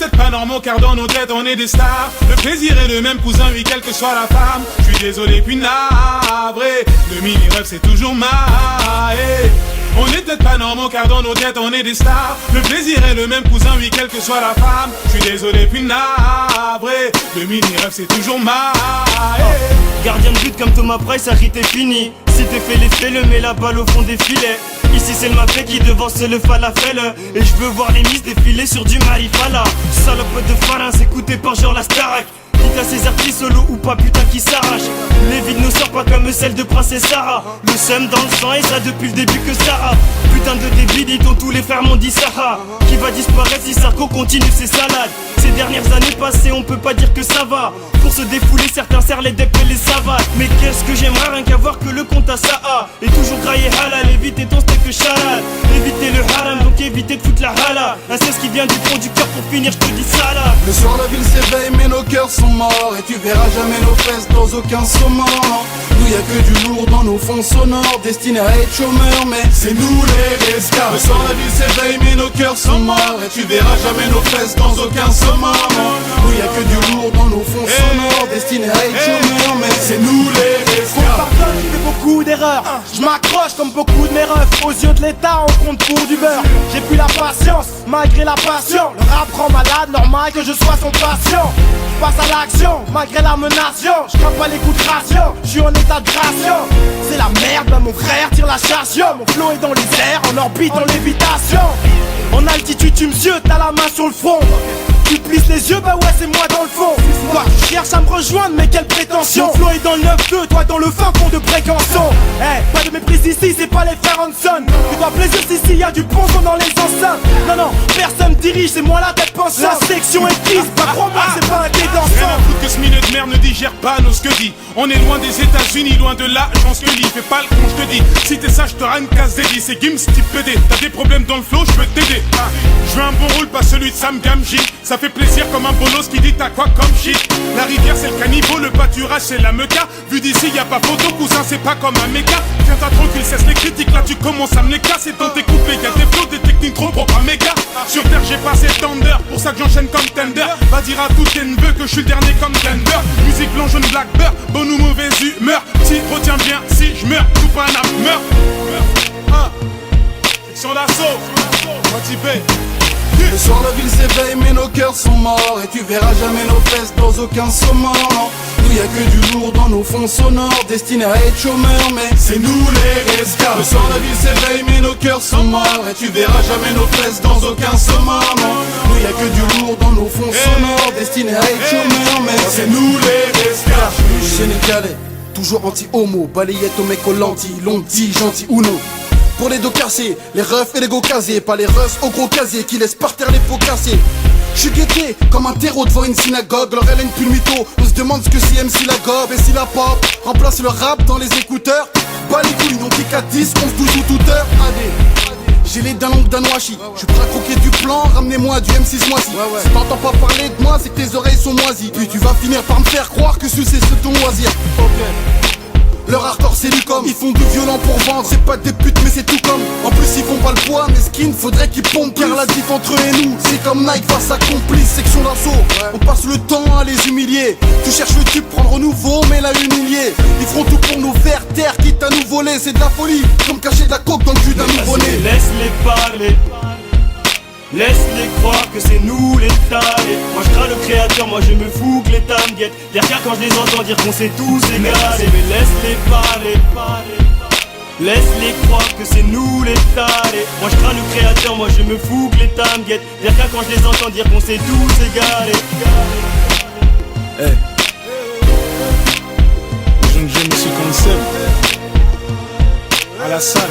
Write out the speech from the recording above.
peut-être pas normaux car dans nos têtes on est des stars. Le plaisir est le même cousin, oui, quelle que soit la femme. Je suis désolé puis navré, le mini-rêve c'est toujours ma. On est peut-être pas normaux car dans nos têtes on est des stars. Le plaisir est le même cousin, oui, quelle que soit la femme. Je suis désolé puis navré, le mini-rêve c'est toujours ma. Gardien de but comme Thomas Price, Harry t'es fini. Si t'es fait l'effet, le mets la balle au fond des filets. Ici c'est le mafé qui devance le falafel. Et je veux voir les miss défiler sur du marifala. Salope de farin, écouté par genre la Starac. Quitte à ces artistes solo ou pas, putain qui s'arrache. Les vides ne sortent pas comme celle de Princesse Sarah. Le seum dans le sang et ça depuis le début que Sarah. Putain de débile, dit tous les frères m'ont dit Sarah. Qui va disparaître si Sarko continue ses salades. Ces dernières années passées on peut pas dire que ça va. Pour se défouler certains serrent les deps et les savates. Mais qu'est-ce que j'aimerais rien qu'avoir que le compte à Saa. Et toujours grailler halal, éviter ton steak chalal. Éviter le haram, donc éviter de foutre la hala. C'est ce qui vient du fond du cœur, pour finir je te dis ça là. Le soir la ville s'éveille mais nos cœurs sont morts. Et tu verras jamais nos fesses dans aucun saumon. Nous y'a que du lourd dans nos fonds sonores. Destinés à être chômeurs mais c'est nous les rescapes. Le soir la ville s'éveille mais nos cœurs sont morts. Et tu verras jamais nos fesses dans aucun saumon. Nous y'a que du lourd dans nos fonds sonores. Destinés à être chômeurs mais c'est nous les rescapes. Pardonne, je fais beaucoup d'erreurs. Je m'accroche comme beaucoup de mes refs. Aux yeux de l'État on compte pour du beurre. J'ai plus la patience malgré la passion. Le rap rend malade, normal que je sois son patient. Je passe à l'action, malgré la menace. Je crains pas les coups de ration, je suis en état de gration. C'est la merde, bah mon frère tire la chasse. Mon flow est dans les airs, en orbite, en lévitation. En altitude tu me ziotes, t'as la main sur le front. Tu plisses les yeux, bah ouais c'est moi dans le fond. Quoi, tu cherches à me rejoindre, mais quelle prétention. Mon flow est dans le 9-2, toi dans le fin fond de Brégançon. Pas de méprise ici, c'est pas les frères Hanson. Tu dois plaisir si y a du bon son dans les enceintes. Non, personne dirige, c'est moi la tête pensante. La section est prise, pas crois-moi, c'est pas un quai Rien à dansant. foutre que ce milieu de merde ne digère pas nos squedis. On est loin des États-Unis, loin de l'agence que lit. Fais pas le con, je te dis. Si t'es sage, t'auras une case dédiée. C'est Gims type PD. T'as des problèmes dans le flow, je peux t'aider. Je veux un bon rôle, pas celui de Sam Gamji. Ça fait plaisir comme un bolos qui dit t'as quoi comme shit. La rivière c'est le caniveau, le pâturage c'est la mecca. Vu d'ici y a pas photo, cousin c'est pas comme un méca. Tiens-toi tranquille, cesse les critiques, là tu commences à me les casser. Dans tes coupés, y'a des flots, des techniques trop propres à méga. Sur terre j'ai passé Thunder, pour ça que j'enchaîne comme Tender. Va dire à tous tes neveux que je suis le dernier comme Tender. Musique blanc, jaune, black, beurre, bonne ou mauvaise humeur. Si, retiens bien, si je meurs, tout pas un âme, meurs. Section d'assaut, motivé. Le soir la ville s'éveille mais nos cœurs sont morts. Et tu verras jamais nos fesses dans aucun saumon. Nous y'a que du lourd dans nos fonds sonores. Destinés à être chômeurs mais c'est nous les rescapes. Le soir la ville s'éveille mais nos cœurs sont morts. Et tu verras jamais nos fesses dans aucun saumon. Nous y'a que du lourd dans nos fonds sonores. Destinés à être chômeurs mais c'est nous les rescapes. Sénégalais, toujours anti-homo. Balayette aux mecs aux lentilles, l'on dit gentil ou non. Pour les dos cassés, les refs et les go casés. Pas les refs au gros casier qui laissent par terre les faux cassés. J'suis guetté comme un terreau devant une synagogue. Leur hélène pue le mytho, on se demande ce que c'est MC la gobe. Et si la pop remplace le rap dans les écouteurs. Bah les couilles, non kick à 10, 11, 12 ou toute heure. J'ai les dents longues d'un washi. J'suis prêt à croquer du plan, ramenez-moi du M6 moisi. Si t'entends pas parler de moi, c'est que tes oreilles sont moisies. Puis tu vas finir par me faire croire que sucer c'est ton loisir. Leur hardcore c'est du com, ils font du violent pour vendre. C'est pas des putes mais c'est tout comme. En plus ils font pas le poids, mais skin faudrait qu'ils pompent. Car la diff entre eux et nous, c'est comme Nike face à complice. Section d'assaut, on passe le temps à les humilier. Tu cherches le type, prendre nouveau mais l'a humilié. Ils feront tout pour nous faire taire, quitte à nous voler. C'est de la folie, comme cacher de la coke dans le cul d'un nouveau-né. Laisse-les parler, laisse-les croire que c'est nous les tarés. Moi je crains le créateur, moi je me fous que l'État me guette. Derrière quand je les entends dire qu'on s'est tous égarés. Mais laisse-les parler, laisse-les croire que c'est nous les tarés. Moi je crains le créateur, moi je me fous que l'État me guette. Derrière quand je les entends dire qu'on s'est tous égarés. Jeune monsieur Concept à la salle.